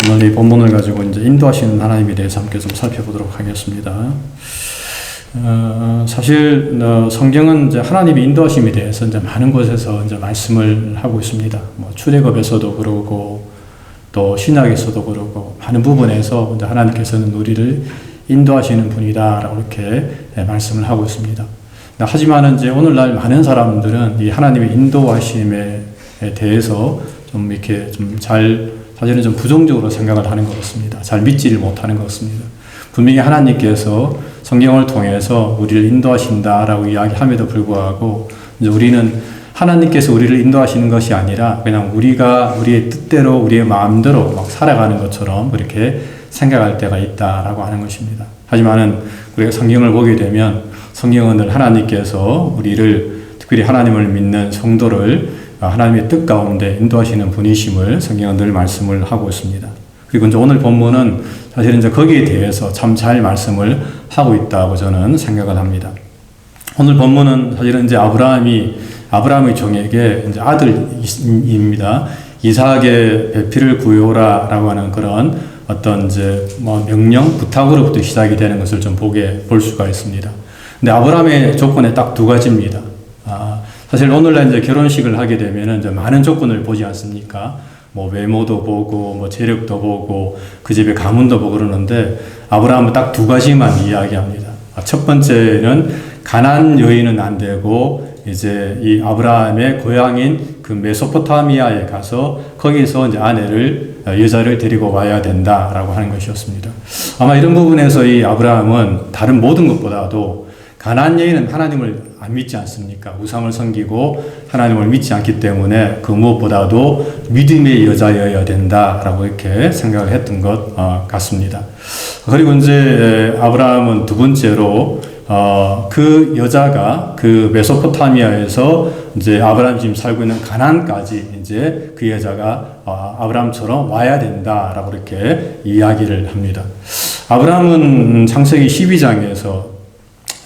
오늘 이 본문을 가지고 이제 인도하시는 하나님에 대해서 함께 좀 살펴보도록 하겠습니다. 사실 성경은 이제 하나님의 인도하심에 대해서 이제 많은 곳에서 이제 말씀을 하고 있습니다. 뭐 출애굽에서도 그러고 또 신약에서도 그러고 많은 부분에서 이제 하나님께서는 우리를 인도하시는 분이다라고 이렇게 말씀을 하고 있습니다. 하지만 이제 오늘날 많은 사람들은 이 하나님의 인도하심에 대해서 좀 이렇게 사실은 좀 부정적으로 생각을 하는 것 같습니다. 잘 믿지를 못하는 것 같습니다. 분명히 하나님께서 성경을 통해서 우리를 인도하신다라고 이야기함에도 불구하고 이제 우리는 하나님께서 우리를 인도하시는 것이 아니라 그냥 우리가 우리의 뜻대로 우리의 마음대로 막 살아가는 것처럼 그렇게 생각할 때가 있다라고 하는 것입니다. 하지만은 우리가 성경을 보게 되면 성경은 늘 하나님께서 우리를 특별히 하나님을 믿는 성도를 하나님의 뜻 가운데 인도하시는 분이심을 성경은 늘 말씀을 하고 있습니다. 그리고 이제 오늘 본문은 사실은 이제 거기에 대해서 참 잘 말씀을 하고 있다고 저는 생각을 합니다. 오늘 본문은 사실은 이제 아브라함의 종에게 이제 아들입니다. 이삭의 배필을 구해오라라고 하는 그런 어떤 이제 명령, 부탁으로부터 시작이 되는 것을 좀 볼 수가 있습니다. 근데 아브라함의 조건에 딱 두 가지입니다. 사실 오늘날 이제 결혼식을 하게 되면은 이제 많은 조건을 보지 않습니까? 뭐 외모도 보고, 뭐 재력도 보고, 그 집의 가문도 보고 그러는데 아브라함은 딱 두 가지만 이야기합니다. 첫 번째는 가나안 여인은 안 되고 이제 이 아브라함의 고향인 그 메소포타미아에 가서 거기서 이제 여자를 데리고 와야 된다라고 하는 것이었습니다. 아마 이런 부분에서 이 아브라함은 다른 모든 것보다도 가나안 여인은 하나님을 안 믿지 않습니까? 우상을 섬기고 하나님을 믿지 않기 때문에 그 무엇보다도 믿음의 여자여야 된다라고 이렇게 생각을 했던 것 같습니다. 그리고 이제 아브라함은 두 번째로 그 여자가 그 메소포타미아에서 이제 아브라함이 지금 살고 있는 가나안까지 이제 그 여자가 아브라함처럼 와야 된다라고 이렇게 이야기를 합니다. 아브라함은 창세기 12장에서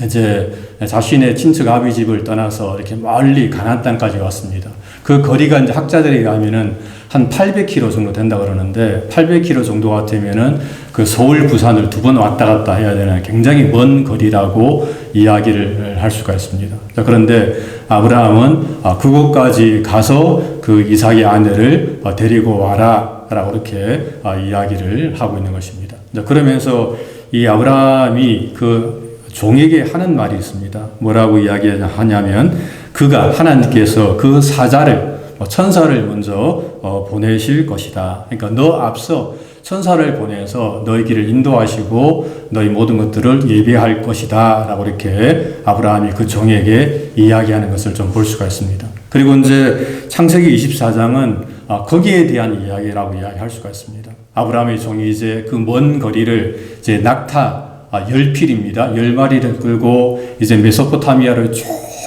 이제 자신의 친척 아비 집을 떠나서 이렇게 멀리 가나안 땅까지 왔습니다. 그 거리가 이제 학자들에 의하면은 한 800km 정도 된다 그러는데 800km 정도 같으면은 그 서울 부산을 두 번 왔다 갔다 해야 되는 굉장히 먼 거리라고 이야기를 할 수가 있습니다. 그런데 아브라함은 그곳까지 가서 그 이삭의 아내를 데리고 와라라고 이렇게 이야기를 하고 있는 것입니다. 그러면서 이 아브라함이 그 종에게 하는 말이 있습니다. 뭐라고 이야기하냐면 하나님께서 그 사자를 천사를 먼저 보내실 것이다. 그러니까 너 앞서 천사를 보내서 너희 길을 인도하시고 너희 모든 것들을 예비할 것이다 라고 이렇게 아브라함이 그 종에게 이야기하는 것을 좀 볼 수가 있습니다. 그리고 이제 창세기 24장은 거기에 대한 이야기라고 이야기할 수가 있습니다. 아브라함의 종이 이제 그 먼 거리를 이제 낙타 10필입니다. 10마리를 끌고 이제 메소포타미아를 쭉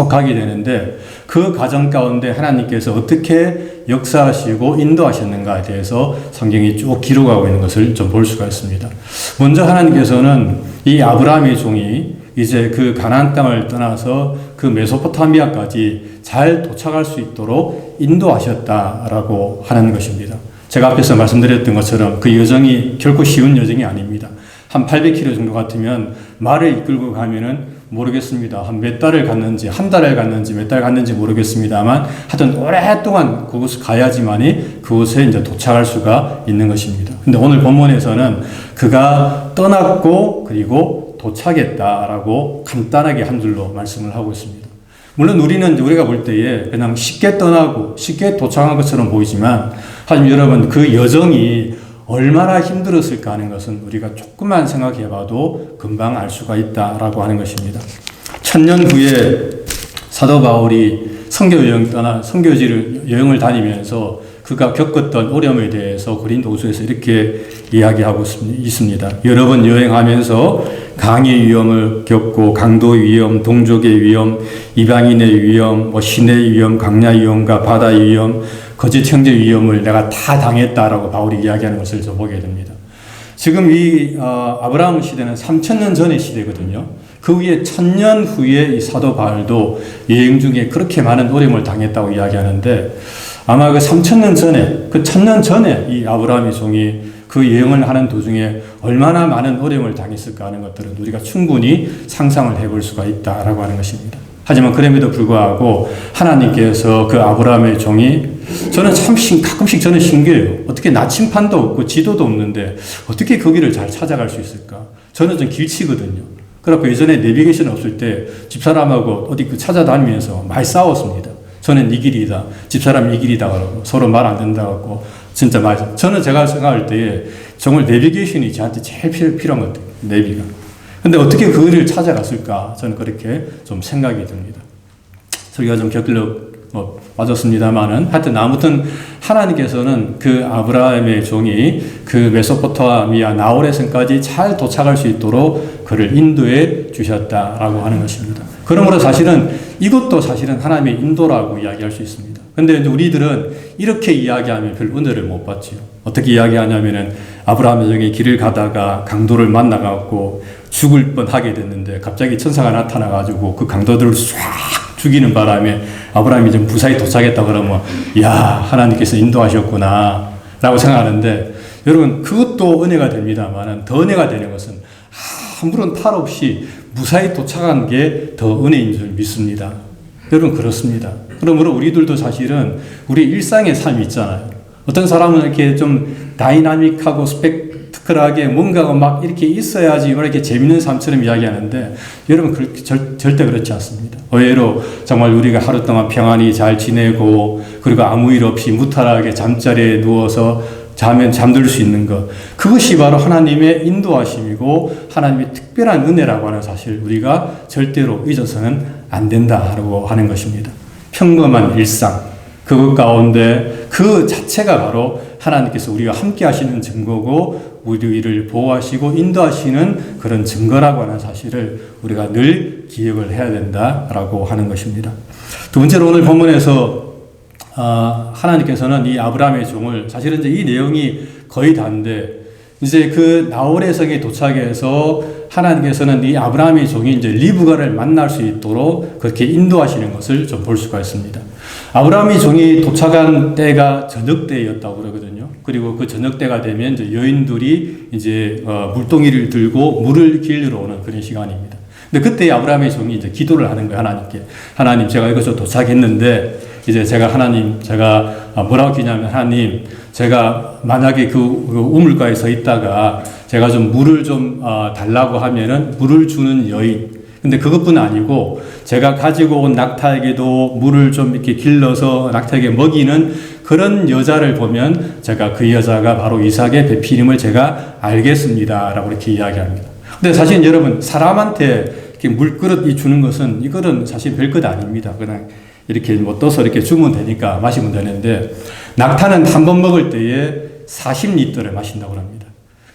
가게 되는데 그 과정 가운데 하나님께서 어떻게 역사하시고 인도하셨는가에 대해서 성경이 쭉 기록하고 있는 것을 좀 볼 수가 있습니다. 먼저 하나님께서는 이 아브라함의 종이 이제 그 가나안 땅을 떠나서 그 메소포타미아까지 잘 도착할 수 있도록 인도하셨다라고 하는 것입니다. 제가 앞에서 말씀드렸던 것처럼 그 여정이 결코 쉬운 여정이 아닙니다. 한 800km 정도 같으면 말을 이끌고 가면은 모르겠습니다. 한 몇 달을 갔는지, 한 달을 갔는지, 몇 달 갔는지 모르겠습니다만 하여튼 오랫동안 그곳을 가야지만이 그곳에 이제 도착할 수가 있는 것입니다. 근데 오늘 본문에서는 그가 떠났고 그리고 도착했다라고 간단하게 한 줄로 말씀을 하고 있습니다. 물론 우리가 볼 때에 그냥 쉽게 떠나고 쉽게 도착한 것처럼 보이지만 하지만 여러분 그 여정이 얼마나 힘들었을까 하는 것은 우리가 조금만 생각해 봐도 금방 알 수가 있다라고 하는 것입니다. 1000년 후에 사도 바울이 선교지를 여행을 다니면서 그가 겪었던 어려움에 대해서 고린도후서에서 이렇게 이야기하고 있습니다. 여러 번 여행하면서 강의 위험을 겪고 강도의 위험, 동족의 위험, 이방인의 위험, 신의 위험, 강야 위험과 바다의 위험, 거짓 형제 위험을 내가 다 당했다라고 바울이 이야기하는 것을 좀 보게 됩니다. 지금 이 아브라함 시대는 3000년 전의 시대거든요. 그 위에 1000년 후에 이 사도 바울도 여행 중에 그렇게 많은 어려움을 당했다고 이야기하는데 아마 그 3000년 전에, 그 1000년 전에 이 아브라함의 종이 그 여행을 하는 도중에 얼마나 많은 어려움을 당했을까 하는 것들은 우리가 충분히 상상을 해볼 수가 있다라고 하는 것입니다. 하지만 그럼에도 불구하고 하나님께서 그 아브라함의 종이 저는 참 가끔씩 저는 신기해요. 어떻게 나침판도 없고 지도도 없는데 어떻게 거기를 잘 찾아갈 수 있을까? 저는 좀 길치거든요. 그래갖고 예전에 내비게이션 없을 때 집사람하고 어디 그 찾아다니면서 많이 싸웠습니다. 저는 이 길이다. 집사람 이 길이다. 그러고 서로 말 안 된다고 진짜 많이. 저는 제가 생각할 때에 정말 내비게이션이 저한테 제일 필요한 것 같아요. 내비가. 근데 어떻게 그 길을 찾아갔을까? 저는 그렇게 좀 생각이 듭니다. 설교가 좀 곁들여 빠졌습니다만은 하여튼 아무튼 하나님께서는 그 아브라함의 종이 그 메소포타미아 나홀에선까지 잘 도착할 수 있도록 그를 인도해 주셨다라고 하는 것입니다. 그러므로 사실은 이것도 사실은 하나님의 인도라고 이야기할 수 있습니다. 근데 우리들은 이렇게 이야기하면 별 은혜를 못 받지요. 어떻게 이야기하냐면은 아브라함의 종이 길을 가다가 강도를 만나갖고 죽을 뻔하게 됐는데 갑자기 천사가 나타나가지고 그 강도들을 싹 죽이는 바람에 아브라함이 좀 무사히 도착했다 그러면 야 하나님께서 인도하셨구나 라고 생각하는데 여러분 그것도 은혜가 됩니다만 더 은혜가 되는 것은 아무런 탈 없이 무사히 도착한 게 더 은혜인 줄 믿습니다. 여러분 그렇습니다. 그러므로 우리들도 사실은 우리 일상의 삶이 있잖아요. 어떤 사람은 이렇게 좀 다이나믹하고 스펙트클하게 뭔가가 막 이렇게 있어야지 이렇게 재밌는 삶처럼 이야기하는데 여러분 그렇게 절대 그렇지 않습니다. 의외로 정말 우리가 하루 동안 평안히 잘 지내고 그리고 아무 일 없이 무탈하게 잠자리에 누워서 자면 잠들 수 있는 것 그것이 바로 하나님의 인도하심이고 하나님의 특별한 은혜라고 하는 사실 우리가 절대로 잊어서는 안 된다라고 하는 것입니다. 평범한 일상 그것 가운데 그 자체가 바로 하나님께서 우리가 함께 하시는 증거고 우리를 보호하시고 인도하시는 그런 증거라고 하는 사실을 우리가 늘 기억을 해야 된다라고 하는 것입니다. 두 번째로 오늘 본문에서 하나님께서는 이 아브라함의 종을 사실은 이제 이 내용이 거의 다인데 이제 그 나홀의 성에 도착해서 하나님께서는 이 아브라함의 종이 이제 리브가를 만날 수 있도록 그렇게 인도하시는 것을 좀 볼 수가 있습니다. 아브라함의 종이 도착한 때가 저녁 때였다고 그러거든요. 그리고 그 저녁 때가 되면 이제 여인들이 이제 물동이를 들고 물을 길러 오는 그런 시간입니다. 근데 그때 아브라함의 종이 이제 기도를 하는 거예요, 하나님께. 하나님, 제가 이것을 도착했는데, 이제 제가 뭐라고 기냐면, 하나님, 제가 만약에 그 우물가에 서 있다가 제가 좀 물을 좀 달라고 하면은 물을 주는 여인. 근데 그것뿐 아니고 제가 가지고 온 낙타에게도 물을 좀 이렇게 길러서 낙타에게 먹이는 그런 여자를 보면 제가 그 여자가 바로 이삭의 배필임을 제가 알겠습니다. 라고 이렇게 이야기합니다. 근데 사실 여러분, 사람한테 이렇게 물그릇 주는 것은 이거는 사실 별것 아닙니다. 그냥 이렇게 뭐 떠서 이렇게 주면 되니까 마시면 되는데 낙타는 한 번 먹을 때에 40리터를 마신다고 합니다.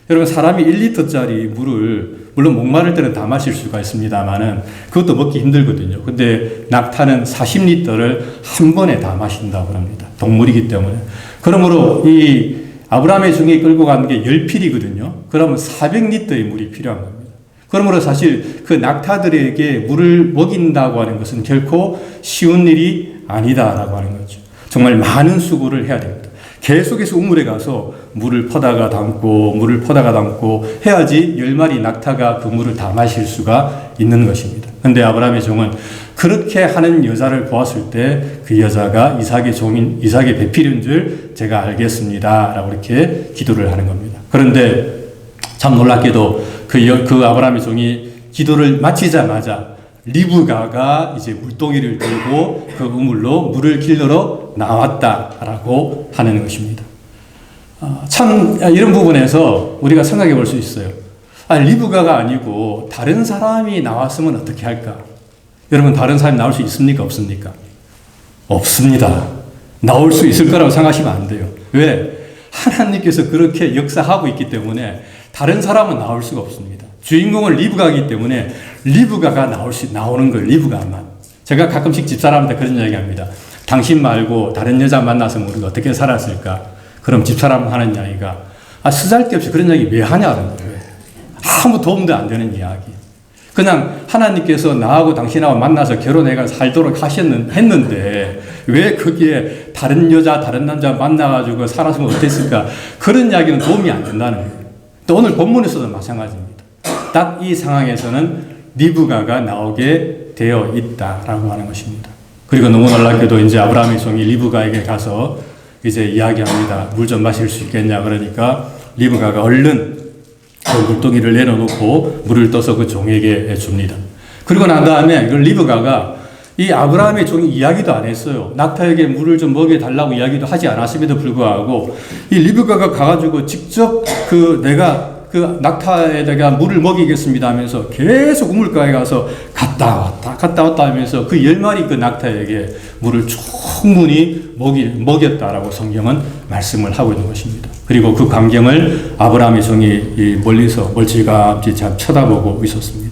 여러분 사람이 1리터짜리 물을 물론 목마를 때는 다 마실 수가 있습니다만은 그것도 먹기 힘들거든요. 근데 낙타는 40리터를 한 번에 다 마신다고 합니다. 동물이기 때문에. 그러므로 이 아브라함의 종이 끌고 가는 게 10필이거든요. 그러면 400리터의 물이 필요한 겁니다. 그러므로 사실 그 낙타들에게 물을 먹인다고 하는 것은 결코 쉬운 일이 아니다라고 하는 거죠. 정말 많은 수고를 해야 됩니다. 계속해서 우물에 가서 물을 퍼다가 담고 해야지 10마리 낙타가 그 물을 다 마실 수가 있는 것입니다. 그런데 아브라함의 종은 그렇게 하는 여자를 보았을 때 그 여자가 이삭의 배필인 줄 제가 알겠습니다. 라고 이렇게 기도를 하는 겁니다. 그런데 참 놀랍게도 그 아브라함의 종이 기도를 마치자마자 리브가가 이제 물동이를 들고 그 우물로 물을 길러러 나왔다라고 하는 것입니다. 참 이런 부분에서 우리가 생각해 볼 수 있어요. 리브가가 아니고 다른 사람이 나왔으면 어떻게 할까? 여러분 다른 사람이 나올 수 있습니까? 없습니까? 없습니다. 나올 수 있을 거라고 생각하시면 안 돼요. 왜? 하나님께서 그렇게 역사하고 있기 때문에 다른 사람은 나올 수가 없습니다. 주인공은 리브가이기 때문에 리브가가 나오는 거예요. 리브가만. 제가 가끔씩 집사람한테 그런 이야기 합니다. 당신 말고 다른 여자 만나서 우리가 어떻게 살았을까? 그럼 집사람 하는 이야기가 쓰잘데없이 그런 이야기 왜 하냐는 거예요. 아무 도움도 안 되는 이야기. 그냥 하나님께서 나하고 당신하고 만나서 결혼해가 살도록 했는데 왜 거기에 다른 여자, 다른 남자 만나가지고 살았으면 어땠을까? 그런 이야기는 도움이 안 된다는 거예요. 또 오늘 본문에서도 마찬가지입니다. 딱 이 상황에서는 리브가가 나오게 되어 있다라고 하는 것입니다. 그리고 너무 놀랍게도 이제 아브라함의 종이 리브가에게 가서 이제 이야기합니다. 물 좀 마실 수 있겠냐? 그러니까 리브가가 얼른 그 물동이를 내려놓고 물을 떠서 그 종에게 줍니다. 그리고 난 다음에 그 리브가가 이 아브라함의 종이 이야기도 안 했어요. 낙타에게 물을 좀 먹여달라고 이야기도 하지 않았음에도 불구하고 이 리브가가 가가지고 직접 내가 그 낙타에다가 물을 먹이겠습니다 하면서 계속 우물가에 가서 갔다 왔다 하면서 그 10마리 그 낙타에게 물을 충분히 먹였다라고 성경은 말씀을 하고 있는 것입니다. 그리고 그 광경을 아브라함의 종이 멀리서 멀찌감치 잘 쳐다보고 있었습니다.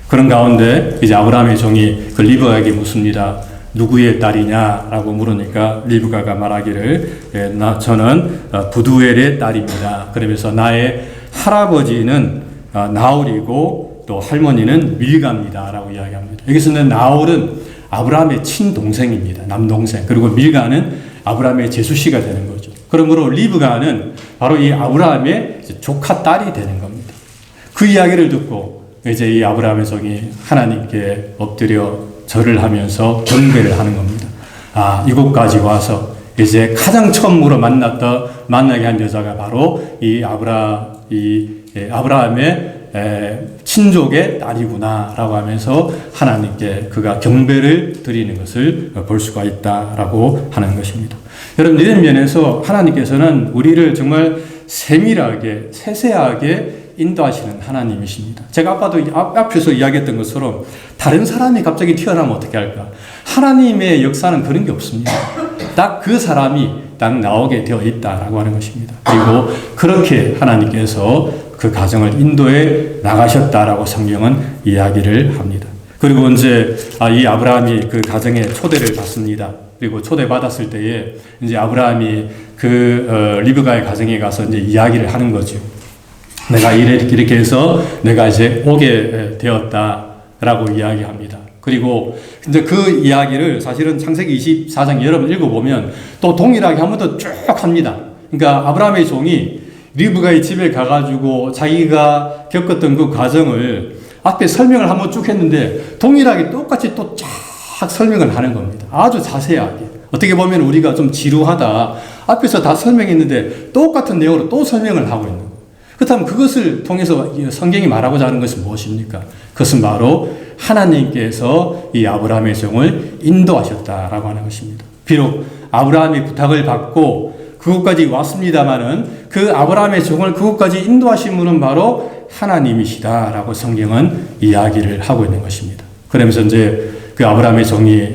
그런 가운데 이제 아브라함의 종이 그 리브가에게 묻습니다. 누구의 딸이냐라고 물으니까 리브가가 말하기를 저는 부두엘의 딸입니다. 그러면서 나의 할아버지는 나홀이고 또 할머니는 밀가입니다 라고 이야기합니다. 여기서는 나홀은 아브라함의 친동생입니다. 남동생. 그리고 밀가는 아브라함의 제수씨가 되는 거죠. 그러므로 리브가는 바로 이 아브라함의 조카 딸이 되는 겁니다. 그 이야기를 듣고 이제 이 아브라함의 종이 하나님께 엎드려 절을 하면서 경배를 하는 겁니다. 이곳까지 와서 이제 가장 처음으로 만나게 한 여자가 바로 이 아브라함의 친족의 딸이구나라고 하면서 하나님께 그가 경배를 드리는 것을 볼 수가 있다라고 하는 것입니다. 여러분, 이런 면에서 하나님께서는 우리를 정말 세밀하게, 세세하게 인도하시는 하나님이십니다. 제가 아까도 앞에서 이야기했던 것처럼 다른 사람이 갑자기 튀어나오면 어떻게 할까? 하나님의 역사는 그런 게 없습니다. 딱 그 사람이 딱 나오게 되어 있다라고 하는 것입니다. 그리고 그렇게 하나님께서 그 가정을 인도해 나가셨다라고 성경은 이야기를 합니다. 그리고 이제 이 아브라함이 그 가정에 초대를 받습니다. 그리고 초대받았을 때에 이제 아브라함이 리브가의 가정에 가서 이제 이야기를 하는 거죠. 내가 이렇게 해서 내가 이제 오게 되었다라고 이야기합니다. 그리고 이제 그 이야기를 사실은 창세기 24장 여러분 읽어보면 또 동일하게 한 번 더 쭉 합니다. 그러니까 아브라함의 종이 리브가의 집에 가가지고 자기가 겪었던 그 과정을 앞에 설명을 한번 쭉 했는데 동일하게 똑같이 또 쫙 설명을 하는 겁니다. 아주 자세하게. 어떻게 보면 우리가 좀 지루하다. 앞에서 다 설명했는데 똑같은 내용으로 또 설명을 하고 있는 거예요. 그렇다면 그것을 통해서 성경이 말하고자 하는 것은 무엇입니까? 그것은 바로 하나님께서 이 아브라함의 종을 인도하셨다라고 하는 것입니다. 비록 아브라함이 부탁을 받고 그곳까지 왔습니다마는 그 아브라함의 종을 그곳까지 인도하신 분은 바로 하나님이시다라고 성경은 이야기를 하고 있는 것입니다. 그러면서 이제 그 아브라함의 종이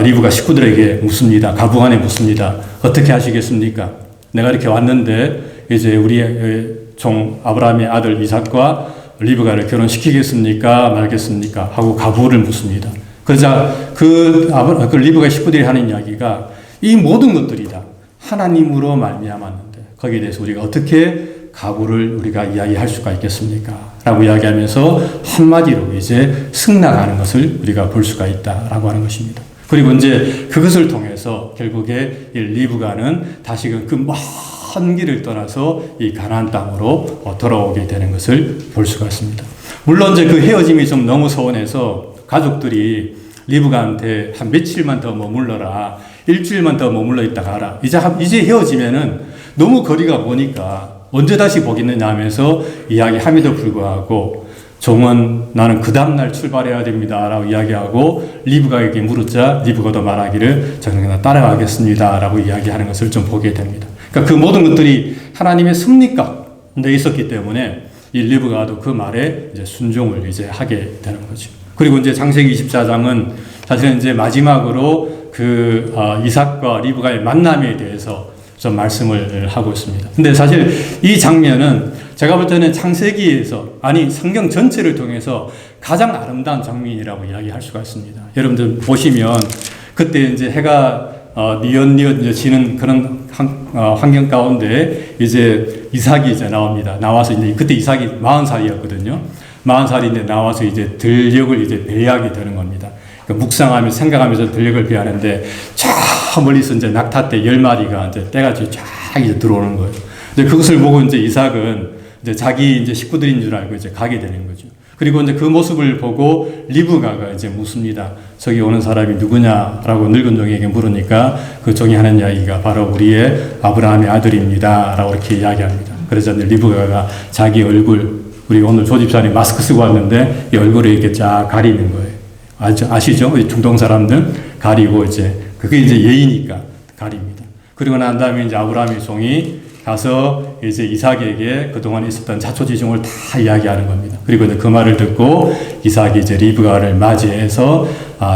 리브가 식구들에게 묻습니다. 가부간에 묻습니다. 어떻게 하시겠습니까? 내가 이렇게 왔는데 이제 우리의 종 아브라함의 아들 이삭과 리브가를 결혼시키겠습니까? 말겠습니까? 하고 가부를 묻습니다. 그러자 그 리브가의 식구들이 하는 이야기가 이 모든 것들이 다 하나님으로 말미암았는데 거기에 대해서 우리가 어떻게 가부를 우리가 이야기할 수가 있겠습니까? 라고 이야기하면서 한마디로 이제 승낙하는 것을 우리가 볼 수가 있다라고 하는 것입니다. 그리고 이제 그것을 통해서 결국에 이 리브가는 다시금 그 먼 길을 떠나서 이 가나안 땅으로 돌아오게 되는 것을 볼 수가 있습니다. 물론 이제 그 헤어짐이 좀 너무 서운해서 가족들이 리브가한테 한 며칠만 더 머물러라, 일주일만 더 머물러 있다가 가라. 이제 헤어지면은 너무 거리가 머니까 언제 다시 보겠느냐 하면서 이야기함에도 불구하고 종은 나는 그 다음날 출발해야 됩니다 라고 이야기하고 리브가에게 물었자 리브가도 말하기를 저는 그냥 따라가겠습니다 라고 이야기하는 것을 좀 보게 됩니다. 그러니까 그 모든 것들이 하나님의 섭리 가운데 있었기 때문에 이 리브가도 그 말에 이제 순종을 이제 하게 되는 거죠. 그리고 이제 창세기 24장은 사실은 이제 마지막으로 이삭과 리브가의 만남에 대해서 좀 말씀을 하고 있습니다. 근데 사실 이 장면은 제가 볼 때는 창세기에서, 성경 전체를 통해서 가장 아름다운 장면이라고 이야기할 수가 있습니다. 여러분들 보시면 그때 이제 해가 뉘엿뉘엿 이제 지는 그런 환경 가운데 이제 이삭이 이제 나옵니다. 나와서 이제 그때 이삭이 40살이었거든요. 40살인데 나와서 이제 들녘을 이제 배회하게 되는 겁니다. 그러니까 묵상하면서 생각하면서 들녘을 배회하는데 저 멀리서 이제 낙타 때 10마리가 이제 떼가지고 쫙 이제 들어오는 거예요. 이제 그것을 보고 이제 이삭은 이제 자기 이제 식구들인 줄 알고 이제 가게 되는 거죠. 그리고 이제 그 모습을 보고 리브가가 이제 묻습니다. 저기 오는 사람이 누구냐라고 늙은 종에게 물으니까 그 종이 하는 이야기가 바로 우리의 아브라함의 아들입니다. 라고 이렇게 이야기합니다. 그래서 이제 리브가가 자기 얼굴, 우리 오늘 조집사님 마스크 쓰고 왔는데 이 얼굴을 이렇게 쫙 가리는 거예요. 아시죠? 우리 중동 사람들 가리고 이제 그게 이제 예의니까 가립니다. 그리고 난 다음에 이제 아브라함의 종이 가서 이제 이삭에게 그동안 있었던 자초지종을 다 이야기하는 겁니다. 그리고 이제 그 말을 듣고 이삭이 이제 리브가를 맞이해서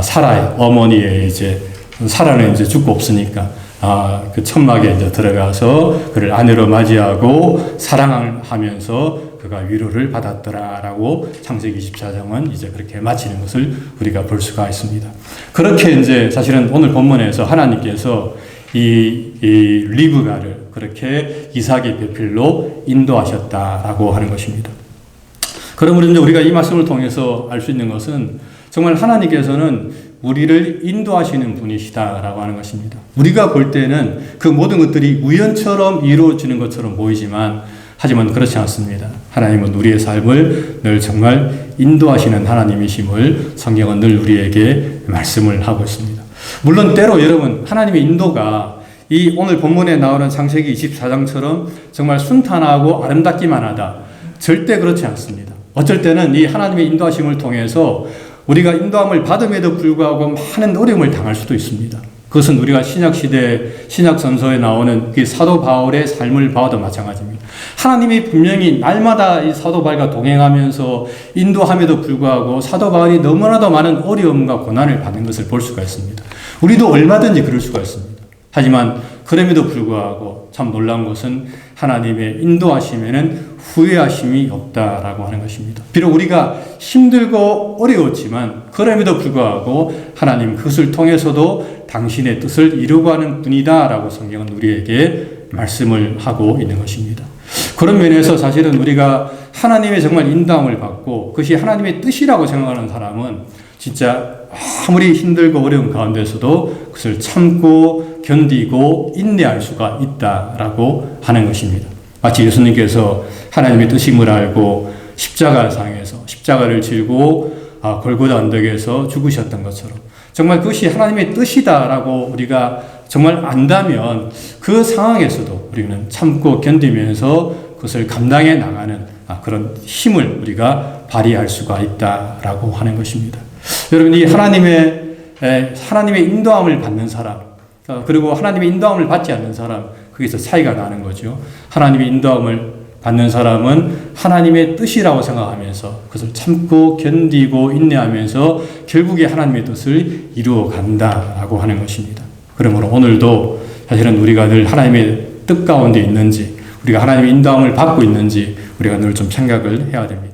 사라의 어머니의 이제 사라는 이제 죽고 없으니까 그 천막에 이제 들어가서 그를 아내로 맞이하고 사랑을 하면서 그가 위로를 받았더라라고 창세기 24장은 이제 그렇게 마치는 것을 우리가 볼 수가 있습니다. 그렇게 이제 사실은 오늘 본문에서 하나님께서 이 리브가를 그렇게 이삭의 배필로 인도하셨다라고 하는 것입니다. 그러므로 이제 우리가 이 말씀을 통해서 알 수 있는 것은 정말 하나님께서는 우리를 인도하시는 분이시다라고 하는 것입니다. 우리가 볼 때는 그 모든 것들이 우연처럼 이루어지는 것처럼 보이지만 하지만 그렇지 않습니다. 하나님은 우리의 삶을 늘 정말 인도하시는 하나님이심을 성경은 늘 우리에게 말씀을 하고 있습니다. 물론 때로 여러분 하나님의 인도가 이 오늘 본문에 나오는 창세기 24장처럼 정말 순탄하고 아름답기만 하다. 절대 그렇지 않습니다. 어쩔 때는 이 하나님의 인도하심을 통해서 우리가 인도함을 받음에도 불구하고 많은 어려움을 당할 수도 있습니다. 그것은 우리가 신약시대 신약선서에 나오는 그 사도 바울의 삶을 봐도 마찬가지입니다. 하나님이 분명히 날마다 이 사도 바울과 동행하면서 인도함에도 불구하고 사도 바울이 너무나도 많은 어려움과 고난을 받는 것을 볼 수가 있습니다. 우리도 얼마든지 그럴 수가 있습니다. 하지만 그럼에도 불구하고 참 놀라운 것은 하나님의 인도하심에는 후회하심이 없다라고 하는 것입니다. 비록 우리가 힘들고 어려웠지만 그럼에도 불구하고 하나님 그것을 통해서도 당신의 뜻을 이루고 하는 분이다라고 성경은 우리에게 말씀을 하고 있는 것입니다. 그런 면에서 사실은 우리가 하나님의 정말 인도함을 받고 그것이 하나님의 뜻이라고 생각하는 사람은 진짜 아무리 힘들고 어려운 가운데서도 그것을 참고 견디고 인내할 수가 있다라고 하는 것입니다. 마치 예수님께서 하나님의 뜻임을 알고 십자가상에서 십자가를 지고 골고다 언덕에서 죽으셨던 것처럼 정말 그것이 하나님의 뜻이다라고 우리가 정말 안다면 그 상황에서도 우리는 참고 견디면서 그것을 감당해 나가는 그런 힘을 우리가 발휘할 수가 있다라고 하는 것입니다. 여러분, 이 하나님의 인도함을 받는 사람, 그리고 하나님의 인도함을 받지 않는 사람, 거기서 차이가 나는 거죠. 하나님의 인도함을 받는 사람은 하나님의 뜻이라고 생각하면서 그것을 참고 견디고 인내하면서 결국에 하나님의 뜻을 이루어 간다라고 하는 것입니다. 그러므로 오늘도 사실은 우리가 늘 하나님의 뜻 가운데 있는지, 우리가 하나님의 인도함을 받고 있는지 우리가 늘 좀 생각을 해야 됩니다.